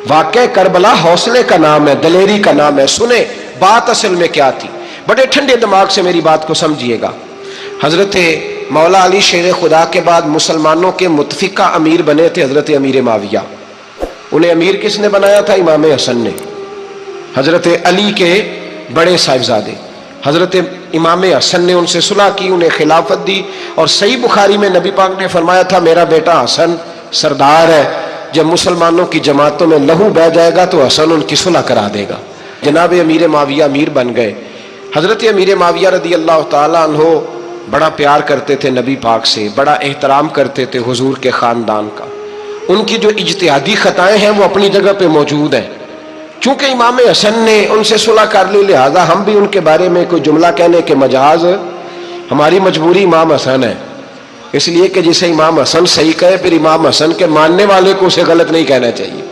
वाक़या करबला हौसले का नाम है, दलेरी का नाम है। सुने बात असल में क्या थी, बड़े ठंडे दिमाग से मेरी बात को समझिएगा। हजरत मौला अली शेर खुदा के बाद मुसलमानों के मुतफिका अमीर बने थे हजरत अमीर माविया। उन्हें अमीर किसने बनाया था? इमाम हसन ने, हजरत अली के बड़े साहिबजादे। हजरत इमाम हसन ने उनसे सुलह की, उन्हें खिलाफत दी। और सही बुखारी में नबी पाक ने फरमाया था, मेरा बेटा हसन सरदार है, जब मुसलमानों की जमातों में लहू बह जाएगा तो हसन उनकी सुलह करा देगा। जनाब अमीर माविया अमीर बन गए। हजरत अमीर माविया रदी अल्लाह ताला अन्हो बड़ा प्यार करते थे नबी पाक से, बड़ा एहतराम करते थे हुजूर के ख़ानदान का। उनकी जो इज्तिहादी ख़ताएँ हैं वो अपनी जगह पे मौजूद हैं। चूंकि इमाम हसन ने उनसे सुलह कर ली, लिहाजा हम भी उनके बारे में कोई जुमला कहने के मजाज, हमारी मजबूरी इमाम हसन है। इसलिए कि जिसे इमाम हसन सही कहे, फिर इमाम हसन के मानने वाले को उसे गलत नहीं कहना चाहिए।